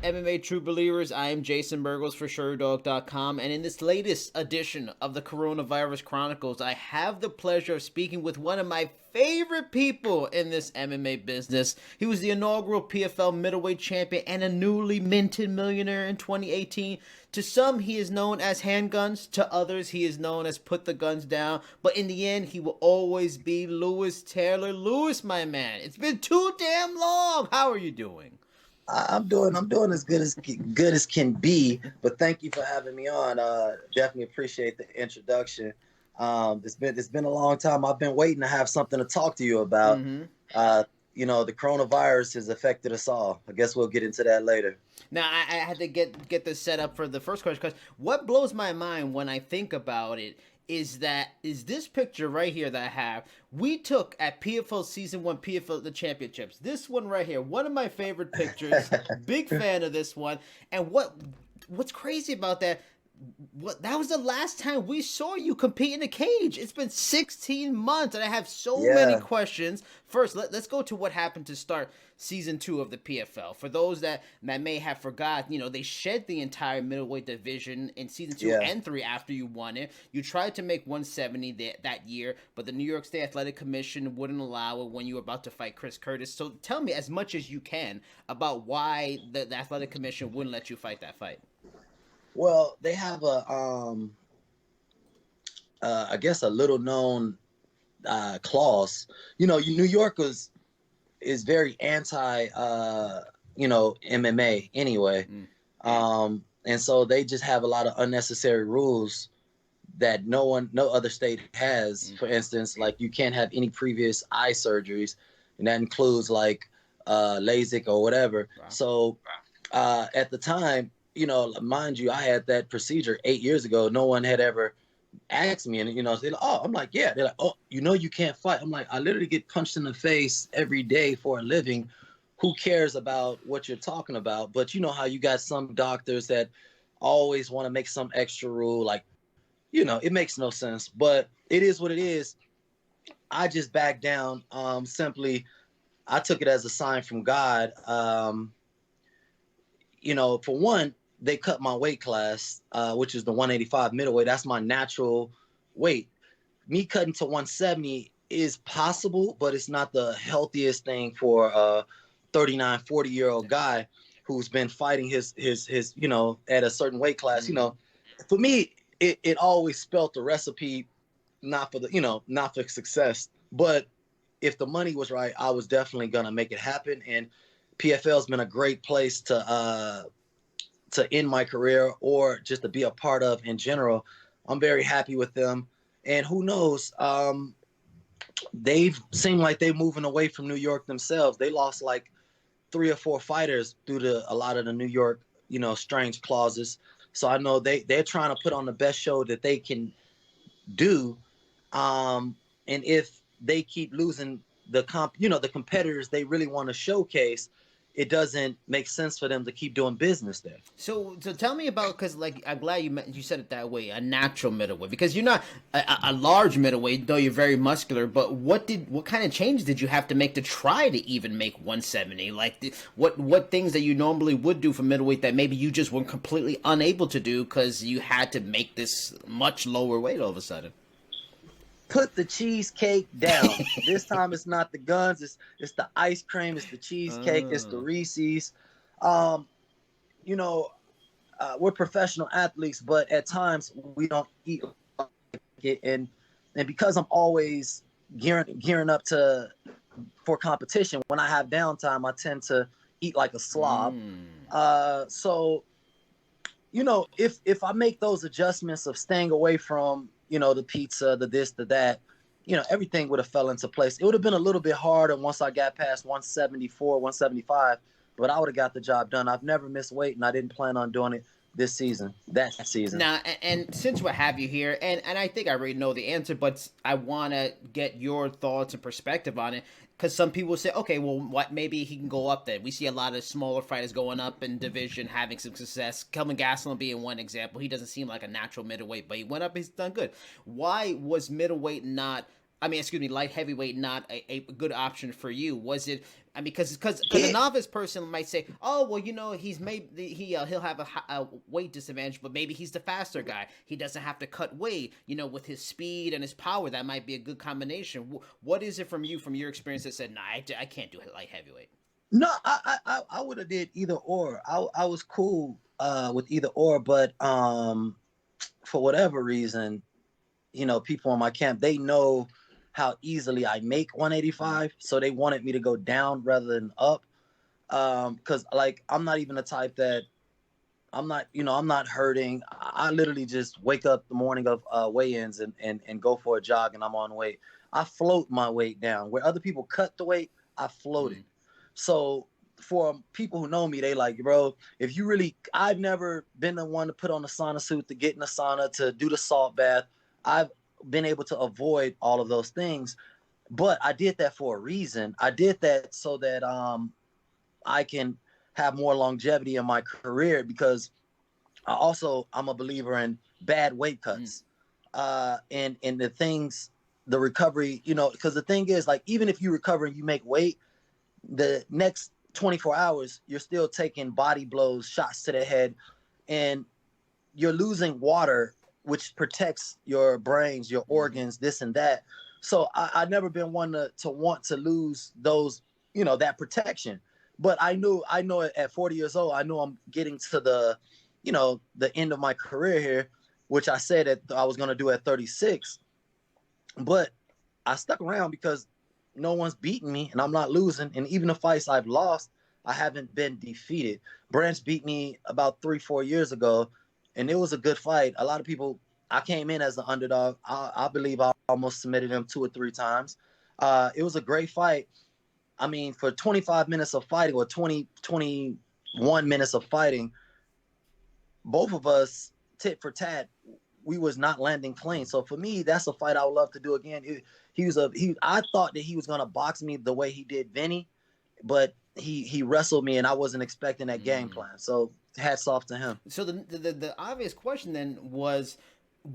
MMA True Believers? I am Jason Burgos for Sherdog.com, and in this latest edition of the Coronavirus Chronicles, I have the pleasure of speaking with one of my favorite people in this MMA business. He was the inaugural PFL middleweight champion and a newly minted millionaire in 2018. To some, he is known as Handguns. To others, he is known as Put the Guns Down. But in the end, he will always be Lewis Taylor. Lewis, my man, it's been too damn long. How are you doing? I'm doing as good as can be. But thank you for having me on. Definitely appreciate the introduction. It's been a long time. I've been waiting to have something to talk to you about. The coronavirus has affected us all. I guess we'll get into that later. Now, I had to get this set up for the first question, because what blows my mind when I think about it is this picture right here that I have, we took at PFL Season 1 PFL the Championships. This one right here, one of my favorite pictures. Big fan of this one. And what's crazy about that, that was the last time we saw you compete in a cage. It's been 16 months, and I have so many questions. First, let's go to what happened to start Season 2 of the PFL. For those that may have forgot, they shed the entire middleweight division in Season 2 and 3 after you won it. You tried to make 170 that year, but the New York State Athletic Commission wouldn't allow it when you were about to fight Chris Curtis. So tell me as much as you can about why the Athletic Commission wouldn't let you fight that fight. Well, they have I guess a little known clause. New York is very anti, MMA anyway. And so they just have a lot of unnecessary rules that no other state has. For instance, like you can't have any previous eye surgeries, and that includes like LASIK or whatever. Wow. So at the time, mind you, I had that procedure 8 years ago. No one had ever asked me, and they're like, oh, I'm like, yeah. They're like, oh, you can't fight. I'm like, I literally get punched in the face every day for a living. Who cares about what you're talking about? But you know how you got some doctors that always want to make some extra rule, like, it makes no sense. But it is what it is. I just backed down. Simply, I took it as a sign from God. For one, they cut my weight class, which is the 185 middleweight. That's my natural weight. Me cutting to 170 is possible, but it's not the healthiest thing for a 39, 40-year-old guy who's been fighting his at a certain weight class. For me, it always spelt the recipe, not for success. But if the money was right, I was definitely going to make it happen. And PFL's been a great place to end my career or just to be a part of in general. I'm very happy with them. And who knows, they've seemed like they're moving away from New York themselves. They lost like 3 or 4 fighters due to a lot of the New York, strange clauses. So I know they're trying to put on the best show that they can do. And if they keep losing the competitors they really want to showcase, it doesn't make sense for them to keep doing business there. So tell me about, because like I'm glad you said it that way, a natural middleweight, because you're not a large middleweight, though you're very muscular. But what kind of changes did you have to make to try to even make 170? Like what things that you normally would do for middleweight that maybe you just were completely unable to do because you had to make this much lower weight all of a sudden? Put the cheesecake down. This time it's not the guns, it's the ice cream, it's the cheesecake, it's the Reese's. We're professional athletes, but at times we don't eat like it. And because I'm always gearing up for competition, when I have downtime, I tend to eat like a slob. So if I make those adjustments of staying away from the pizza, the this, the that, everything would have fell into place. It would have been a little bit harder once I got past 174, 175, but I would have got the job done. I've never missed weight, and I didn't plan on doing it that season. Now, and since we have you here, and I think I already know the answer, but I want to get your thoughts and perspective on it. Because some people say, okay, well, maybe he can go up then. We see a lot of smaller fighters going up in division, having some success. Kelvin Gastelum being one example. He doesn't seem like a natural middleweight, but he went up, he's done good. Why was middleweight not I mean, excuse me, light heavyweight not a good option for you? Was it? I mean, because a Yeah. novice person might say, oh well, he's maybe he'll have a weight disadvantage, but maybe he's the faster guy. He doesn't have to cut weight. With his speed and his power, that might be a good combination. What is it from your experience that said, nah, I can't do light heavyweight? No, I would have did either or. I was cool with either or, but for whatever reason, people in my camp, they know how easily I make 185, so they wanted me to go down rather than up. Because like I'm not even the type that I'm not hurting. I literally just wake up the morning of weigh-ins and go for a jog, and I'm on weight. I float my weight down. Where other people cut the weight, I float it. So for people who know me, they like, bro, if you really, I've never been the one to put on a sauna suit, to get in the sauna, to do the salt bath. I've been able to avoid all of those things, but I did that for a reason. I did that so that I can have more longevity in my career, because I'm a believer in bad weight cuts, and the recovery, because the thing is, like, even if you recover and you make weight, the next 24 hours, you're still taking body blows, shots to the head, and you're losing water, which protects your brains, your organs, this and that. So I've never been one to want to lose those, that protection. But I know at 40 years old, I know I'm getting to the end of my career here, which I said that I was going to do at 36. But I stuck around because no one's beaten me and I'm not losing. And even the fights I've lost, I haven't been defeated. Branch beat me about 3-4 years ago, and it was a good fight. A lot of people, I came in as the underdog. I believe I almost submitted him 2 or 3 times. It was a great fight. I mean, for 25 minutes of fighting, or 21 minutes of fighting, both of us, tit for tat, we was not landing clean. So for me, that's a fight I would love to do again. I thought that he was going to box me the way he did Vinny, but he wrestled me, and I wasn't expecting that game plan. So hats off to him. So the obvious question then was,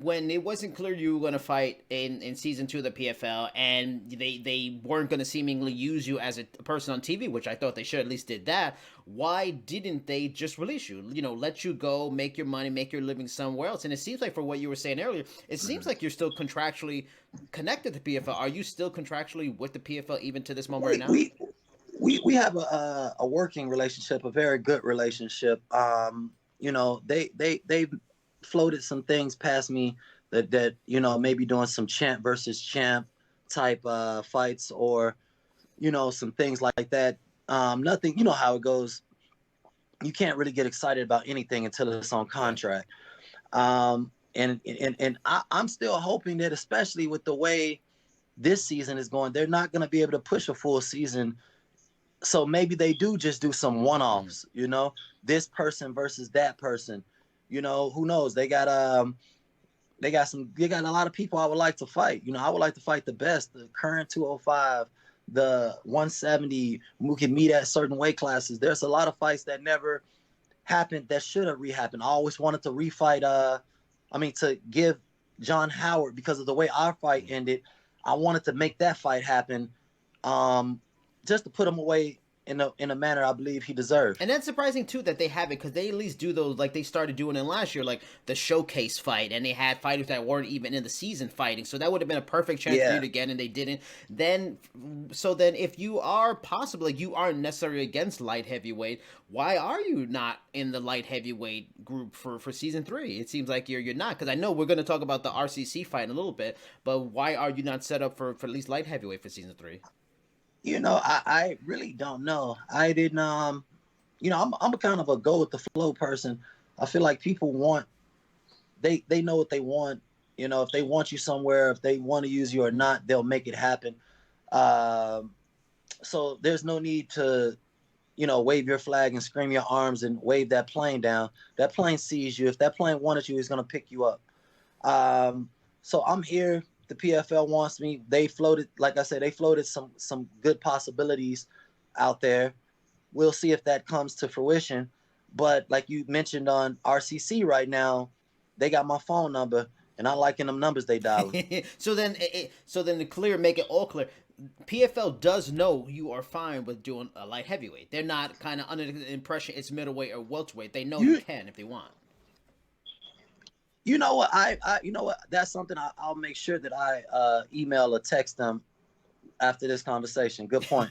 when it wasn't clear you were going to fight in season 2 of the PFL, and they weren't going to seemingly use you as a person on TV, which I thought they should at least did that. Why didn't they just release you? Let you go, make your money, make your living somewhere else. And it seems like, for what you were saying earlier, it seems like you're still contractually connected to PFL. Are you still contractually with the PFL even to this moment right now? We have a working relationship, a very good relationship. They floated some things past me that maybe doing some champ versus champ type fights, or some things like that. Nothing, how it goes. You can't really get excited about anything until it's on contract. And I'm still hoping that, especially with the way this season is going, they're not going to be able to push a full season. So maybe they do just do some one-offs, this person versus that person. Who knows? They got a lot of people I would like to fight. I would like to fight the best, the current 205, the 170, who can meet at certain weight classes. There's a lot of fights that never happened that should have re-happened. I always wanted to to give John Howard, because of the way our fight ended, I wanted to make that fight happen, just to put him away in a manner I believe he deserved. And that's surprising too that they haven't, because they at least do those, like they started doing it last year, like the showcase fight, and they had fighters that weren't even in the season fighting, so that would have been a perfect chance for you to get, and they didn't. Then if you are possibly, you aren't necessarily against light heavyweight, why are you not in the light heavyweight group for season 3? It seems like you're not, because I know we're going to talk about the RCC fight in a little bit, but why are you not set up for at least light heavyweight for season 3? I really don't know. I didn't, I'm a kind of a go with the flow person. I feel like people they know what they want. If they want you somewhere, if they want to use you or not, they'll make it happen. So there's no need to, wave your flag and scream your arms and wave that plane down. That plane sees you. If that plane wanted you, it's going to pick you up. So I'm here. The PFL wants me. They floated, like I said, some good possibilities out there. We'll see if that comes to fruition. But like you mentioned on RCC right now, they got my phone number. And I liking them numbers they dialing. So then, to clear, make it all clear. PFL does know you are fine with doing a light heavyweight. They're not kind of under the impression it's middleweight or welterweight. They know you can if they want. You know what? You know what? That's something I'll make sure that I email or text them after this conversation. Good point.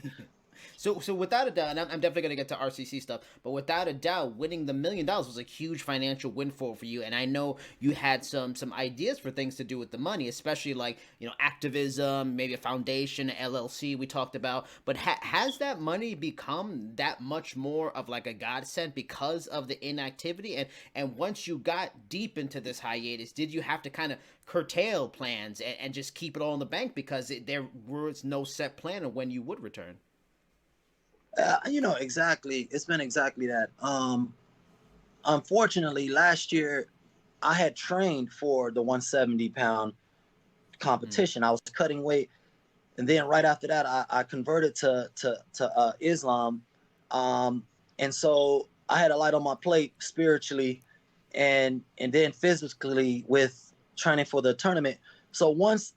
So without a doubt, and I'm definitely going to get to RCC stuff, but without a doubt, winning the $1 million was a huge financial windfall for you. And I know you had some ideas for things to do with the money, especially like, activism, maybe a foundation, LLC we talked about. But has that money become that much more of like a godsend because of the inactivity? And once you got deep into this hiatus, did you have to kind of curtail plans and just keep it all in the bank because there was no set plan of when you would return? Exactly. It's been exactly that. Unfortunately, last year I had trained for the 170-pound competition. I was cutting weight, and then right after that, I converted to Islam, and so I had a lot on my plate spiritually, and then physically with training for the tournament. So once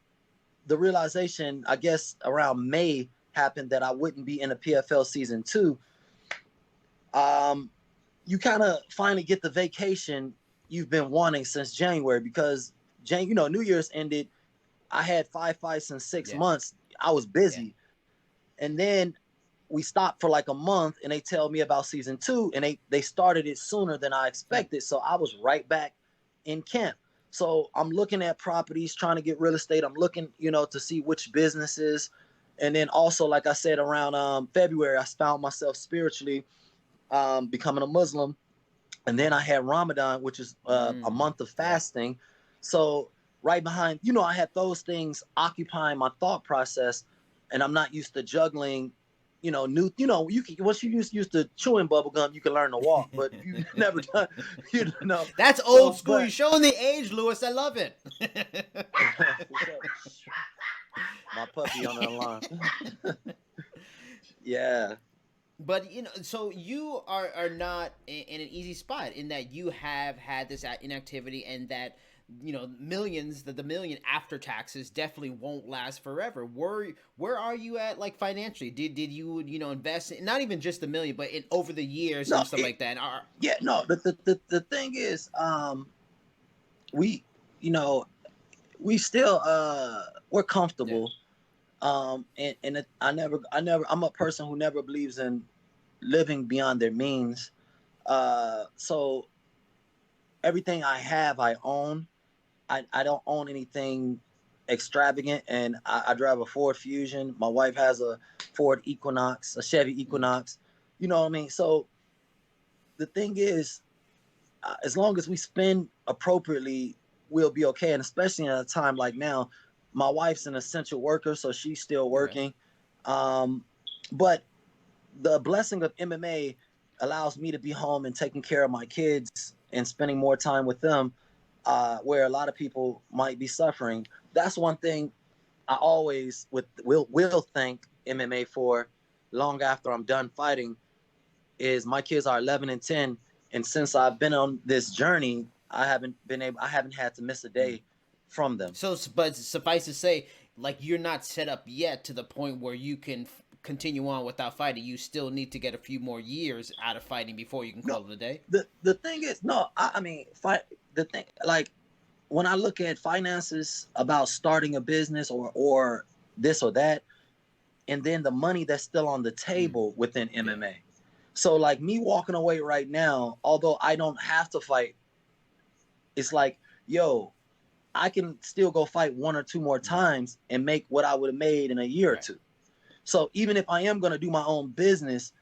the realization, I guess around May, happened that I wouldn't be in the PFL season 2, you kind of finally get the vacation you've been wanting since January, because New Year's ended. I had 5 fights in 6 months. I was busy. And then we stopped for like a month, and they tell me about season 2, and they started it sooner than I expected. So I was right back in camp. So I'm looking at properties, trying to get real estate. I'm looking, to see which businesses. And then also, like I said, around February, I found myself spiritually becoming a Muslim. And then I had Ramadan, which is a month of fasting. So right behind, I had those things occupying my thought process. And I'm not used to juggling, once you used to chewing bubble gum, you can learn to walk. But you never done, That's old school. You're showing the age, Lewis. I love it. My puppy on the alarm. Yeah. But so you are not in an easy spot in that you have had this inactivity, and that millions, the million after taxes definitely won't last forever. Where are you at, like, financially? Did you invest in, not even just the million, but in over the years and stuff like that? The thing is, we still we're comfortable. And I'm a person who never believes in living beyond their means. So everything I have, I own. I don't own anything extravagant, and I drive a Ford Fusion. My wife has a Ford Equinox, a Chevy Equinox. You know what I mean? So the thing is, as long as we spend appropriately, we'll be okay. And especially at a time like now, my wife's an essential worker, so she's still working. But the blessing of MMA allows me to be home and taking care of my kids and spending more time with them, where a lot of people might be suffering. That's one thing I always will thank MMA for long after I'm done fighting, is my kids are 11 and 10. And since I've been on this journey, I haven't had to miss a day from them. So, but suffice to say, like, you're not set up yet to the point where you can continue on without fighting. You still need to get a few more years out of fighting before you can call it a day. The thing is, the thing, like, when I look at finances about starting a business or this or that, and then the money that's still on the table within MMA. So like me walking away right now, although I don't have to fight, it's like, I can still go fight 1 or 2 more times and make what I would have made in a year or 2. So even if I am going to do my own business,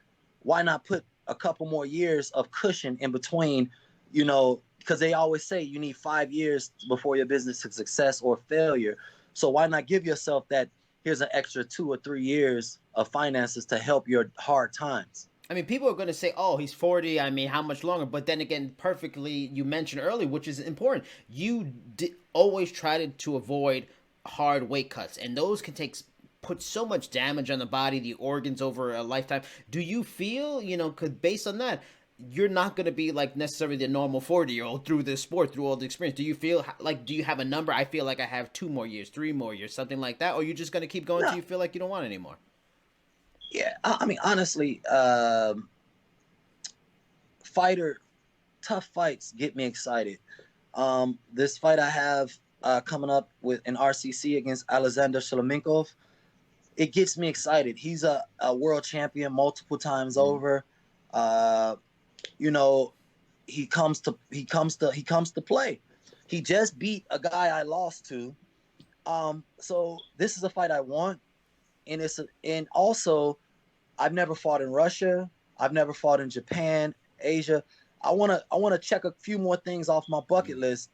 why not put a couple more years of cushion in between, because they always say you need 5 years before your business is success or failure. So why not give yourself that, here's an extra 2 or 3 years of finances to help your hard times. I mean, people are going to say, oh, he's 40. I mean, how much longer? But then again, perfectly, you mentioned earlier, which is important. You always try to avoid hard weight cuts. And those can put so much damage on the body, the organs over a lifetime. Do you feel, based on that, you're not going to be like necessarily the normal 40-year-old through this sport, through all the experience. Do you feel like, do you have a number? I feel like I have 2 more years, 3 more years, something like that. Or you're just going to keep going No, till you feel like you don't want it anymore? yeah. I mean, honestly, fighter, tough fights get me excited. This fight I have coming up with an RCC against Alexander Shlemenko, it gets me excited. He's a world champion multiple times over. You know, he comes to play. He just beat a guy I lost to. So this is a fight I want, and also I've never fought in Russia. I've never fought in Japan, Asia. I wanna check a few more things off my bucket list.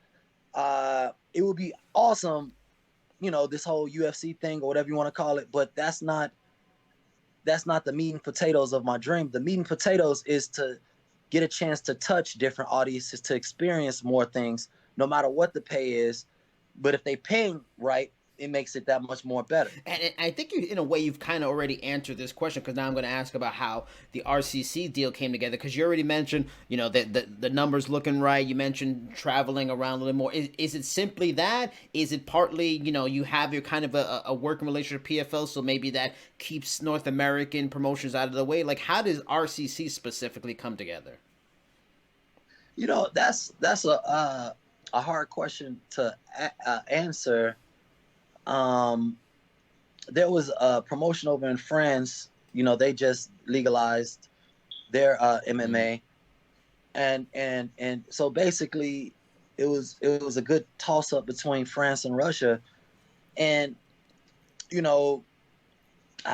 It would be awesome, this whole UFC thing or whatever you want to call it, but that's not the meat and potatoes of my dream. The meat and potatoes is to get a chance to touch different audiences, to experience more things, no matter what the pay is. But if they paying right, it makes it that much more better. And I think you, in a way, you've kind of already answered this question, because now I'm going to ask about how the RCC deal came together. Because you already mentioned, the numbers looking right. You mentioned traveling around a little more. Is it simply that? Is it partly, you have your kind of a working relationship with PFL, so maybe that keeps North American promotions out of the way? Like, how does RCC specifically come together? That's a hard question to answer. There was a promotion over in France. They just legalized their MMA, and so basically, it was a good toss up between France and Russia, and I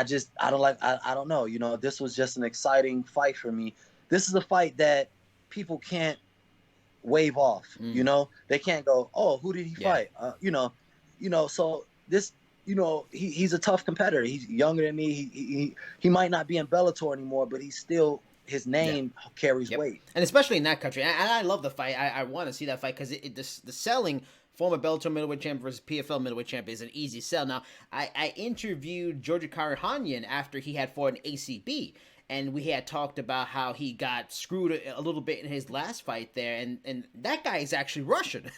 don't know. This was just an exciting fight for me. This is a fight that people can't wave off. They can't go, oh, who did he fight? So this, he's a tough competitor. He's younger than me. He might not be in Bellator anymore, but he's still, his name carries weight. And especially in that country. And I love the fight. I want to see that fight, because the selling former Bellator middleweight champion versus PFL middleweight champion is an easy sell. Now, I interviewed Georgia Karahanyan after he had fought an ACB. And we had talked about how he got screwed a little bit in his last fight there, and that guy is actually Russian.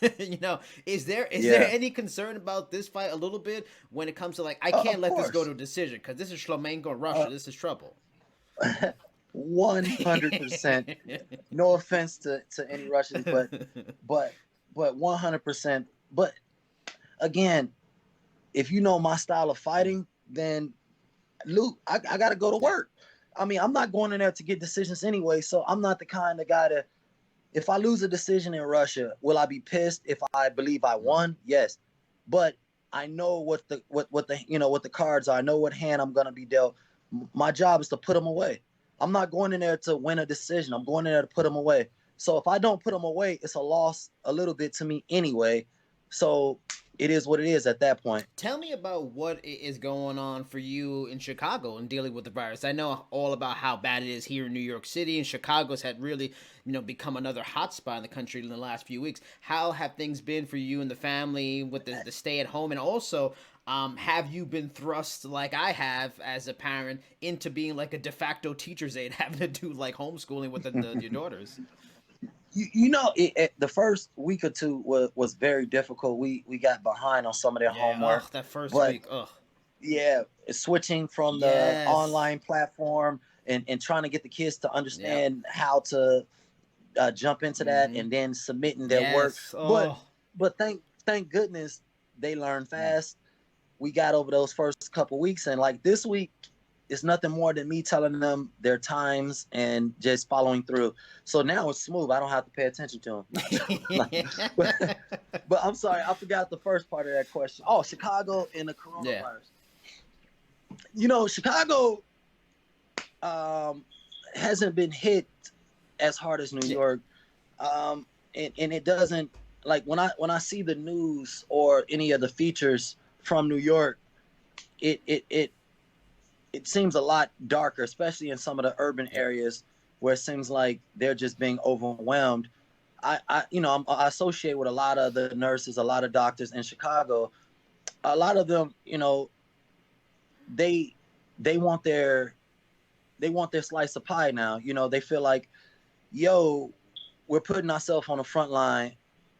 Is there any concern about this fight a little bit when it comes to, like, I can't let this go to a decision, because this is Shlemenko in Russia. This is trouble. 100%. No offense to any Russians, but 100%. But again, if you know my style of fighting, then Luke, I got to go to work. I mean, I'm not going in there to get decisions anyway, so I'm not the kind of guy to, if I lose a decision in Russia, will I be pissed if I believe I won? Yes. But I know what the cards are. I know what hand I'm going to be dealt. My job is to put them away. I'm not going in there to win a decision. I'm going in there to put them away. So if I don't put them away, it's a loss a little bit to me anyway. So it is what it is at that point. Tell me about what is going on for you in Chicago and dealing with the virus. I know all about how bad it is here in New York City, and Chicago's had really, become another hotspot in the country in the last few weeks. How have things been for you and the family with the stay at home? And also, have you been thrust, like I have as a parent, into being like a de facto teacher's aide, having to do like homeschooling with your daughters? The first week or two was very difficult. We got behind on some of their homework. That first week. Yeah, switching from the online platform and trying to get the kids to understand how to jump into that, and then submitting their work. But thank goodness they learned fast. We got over those first couple weeks, and like this week, it's nothing more than me telling them their times and just following through. So now it's smooth. I don't have to pay attention to them. But I'm sorry, I forgot the first part of that question. Oh, Chicago and the coronavirus. Chicago hasn't been hit as hard as New York. And it doesn't, like, when I see the news or any of the features from New York, it seems a lot darker, especially in some of the urban areas where it seems like they're just being overwhelmed. I associate with a lot of the nurses, a lot of doctors in Chicago. A lot of them, they want their slice of pie now. They feel like yo, we're putting ourselves on the front line.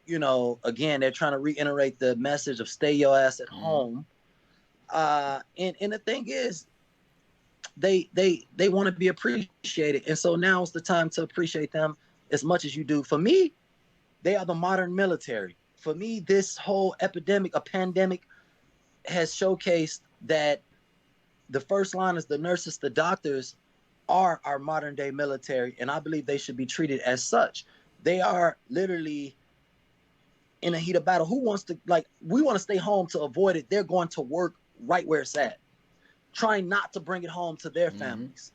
Again, they're trying to reiterate the message of stay your ass at home. And the thing is, they want to be appreciated, and so now is the time to appreciate them as much as you do. For me, they are the modern military. For me, this whole epidemic, a pandemic, has showcased that the first liners, the nurses, the doctors, are our modern day military, and I believe they should be treated as such. They are literally in a heat of battle. Who wants to, like, we want to stay home to avoid it. They're going to work right where it's at, trying not to bring it home to their families.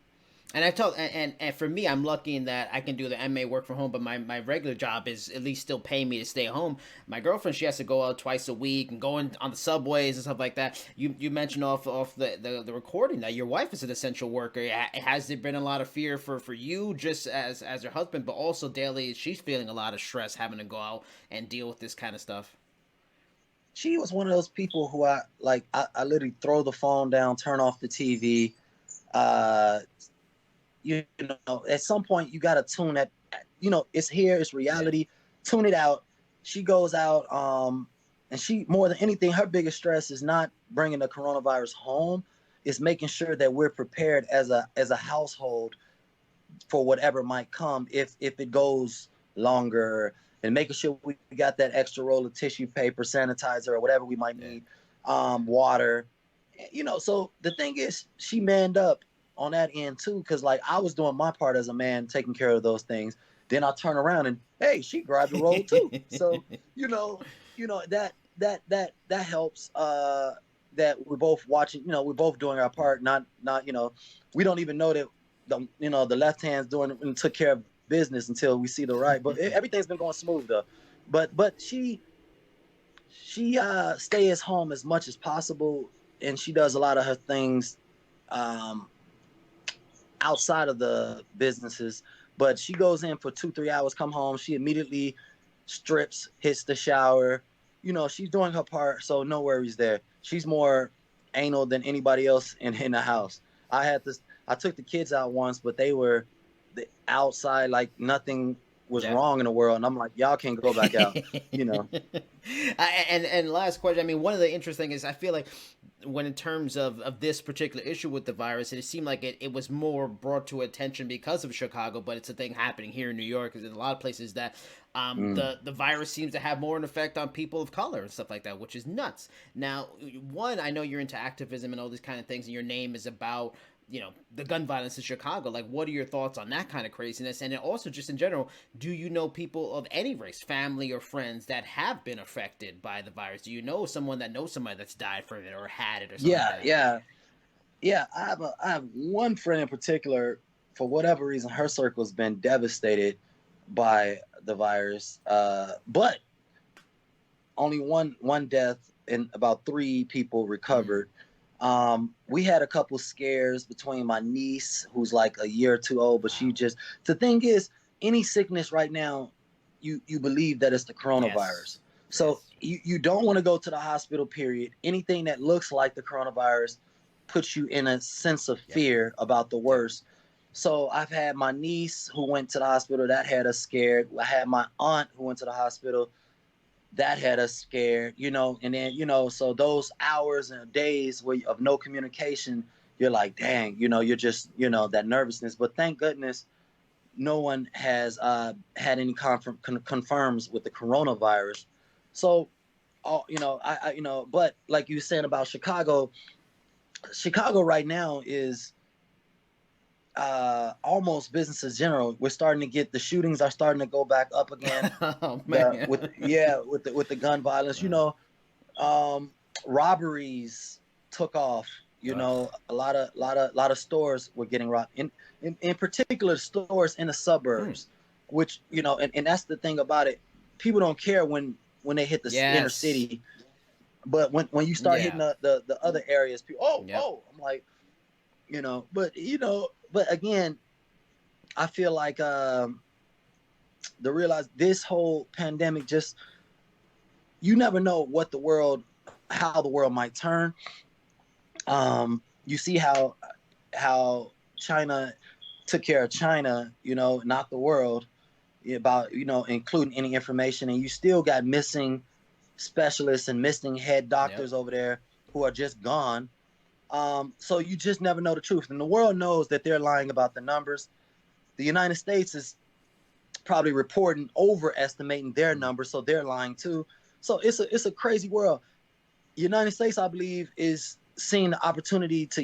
And I told, and for me, I'm lucky in that I can do the MMA work from home, but my regular job is at least still paying me to stay home. My girlfriend, she has to go out twice a week and go on the subways and stuff like that. You mentioned off the recording that your wife is an essential worker. Has there been a lot of fear for you just as her husband, but also daily she's feeling a lot of stress having to go out and deal with this kind of stuff? She was one of those people who I literally throw the phone down, turn off the TV. At some point you got to tune that. It's here, it's reality. Tune it out. She goes out, and she, more than anything, her biggest stress is not bringing the coronavirus home. It's making sure that we're prepared as a household for whatever might come if it goes longer, and making sure we got that extra roll of tissue paper, sanitizer, or whatever we might need, water. So the thing is, she manned up on that end too, because like I was doing my part as a man, taking care of those things. Then I turn around and hey, she grabbed the roll too. So that helps. That we're both watching. We're both doing our part. Not we don't even know that the left hand's doing and took care of business until we see the right. But everything's been going smooth though. But she stays home as much as possible, and she does a lot of her things outside of the businesses. But she goes in for 2-3 hours, come home, she immediately strips, hits the shower. She's doing her part, so no worries there. She's more anal than anybody else in the house. I took the kids out once, but they were outside like nothing was wrong in the world, and I'm like, y'all can't go back out. And last question, I mean, one of the interesting is I feel like when in terms of this particular issue with the virus, it seemed like it was more brought to attention because of Chicago, but it's a thing happening here in New York, in a lot of places that the virus seems to have more an effect on people of color and stuff like that, which is nuts. Now, one, I know you're into activism and all these kind of things, and your name is about the gun violence in Chicago. Like, what are your thoughts on that kind of craziness? And then also, just in general, do you know people of any race, family or friends, that have been affected by the virus? Do you know someone that knows somebody that's died from it or had it or something like that? Yeah. I have one friend in particular. For whatever reason, her circle's been devastated by the virus, but only one death and about 3 people recovered. We had a couple scares between my niece, who's like a year or 2 old, but the thing is, any sickness right now, you believe that it's the coronavirus. So you don't want to go to the hospital, period. Anything that looks like the coronavirus puts you in a sense of fear about the worst. So I've had my niece who went to the hospital, that had us scared. I had my aunt who went to the hospital, that had us scared, and then, so those hours and days of no communication, you're like, dang, you're just, that nervousness. But thank goodness no one has had any confirms with the coronavirus. So, but like you were saying about Chicago right now is almost business as general. We're starting to get, the shootings are starting to go back up again. Oh man. With the gun violence, robberies took off. A lot of stores were getting robbed. In particular, stores in the suburbs, which and that's the thing about it. People don't care when they hit the inner city, but when you start hitting the other areas, people, I'm like, but again, I feel like realize this whole pandemic, just, you never know how the world might turn. You see how China took care of China, not the world, about, including any information, and you still got missing specialists and missing head doctors over there who are just gone. So you just never know the truth. And the world knows that they're lying about the numbers. The United States is probably reporting overestimating their numbers, so they're lying too. So it's a crazy world. The United States, I believe, is seeing the opportunity to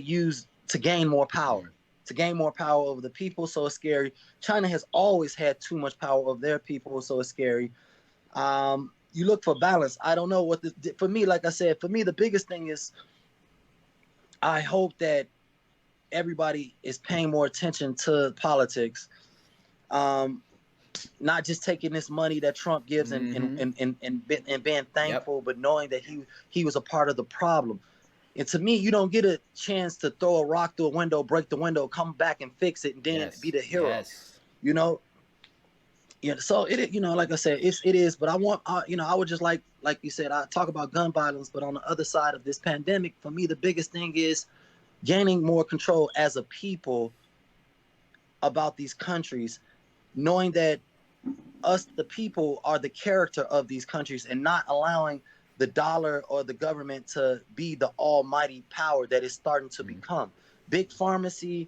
gain more power. To gain more power over the people, so it's scary. China has always had too much power over their people, so it's scary. You look for balance. I don't know for me, like I said, for me, the biggest thing is I hope that everybody is paying more attention to politics. Not just taking this money that Trump gives and being thankful, but knowing that he was a part of the problem. And to me, you don't get a chance to throw a rock through a window, break the window, come back and fix it, and then be the hero. Yes. So it, like I said, it is. But I want, I would just like you said, I talk about gun violence, but on the other side of this pandemic, for me, the biggest thing is gaining more control as a people about these countries, knowing that us, the people, are the character of these countries, and not allowing the dollar or the government to be the almighty power that it's starting to become. Big pharmacy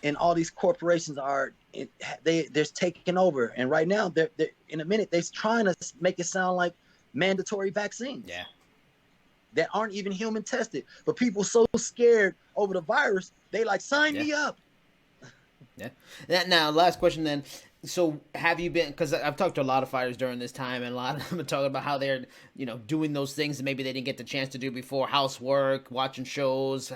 and all these corporations they're taking over, and right now they're in a minute they're trying to make it sound like mandatory vaccines that aren't even human tested, but people so scared over the virus they like sign me up. Now, last question then. So have you been, because I've talked to a lot of fighters during this time, and a lot of them are talking about how they're, doing those things that maybe they didn't get the chance to do before: housework, watching shows,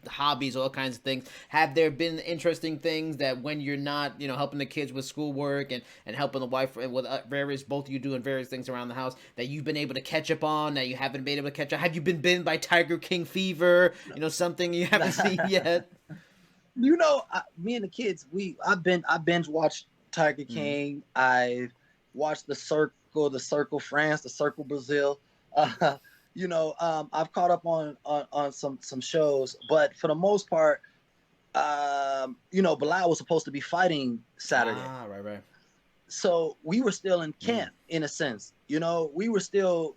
hobbies, all kinds of things. Have there been interesting things that when you're not, helping the kids with schoolwork and helping the wife with both of you doing various things around the house, that you've been able to catch up on, that you haven't been able to catch up? Have you been bitten by Tiger King fever? Something you haven't seen yet? Me and the kids, I binge watched Tiger King. I watched the Circle France, the Circle Brazil. I've caught up on some shows, but for the most part, Bilal was supposed to be fighting Saturday. Right. So we were still in camp in a sense. We were still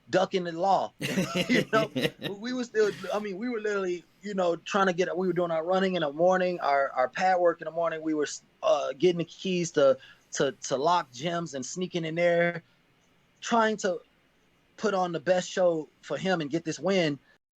ducking the law. We were still. We were literally, trying to get. We were doing our running in the morning, our pad work in the morning. We were getting the keys to lock gyms and sneaking in there, trying to put on the best show for him and get this win.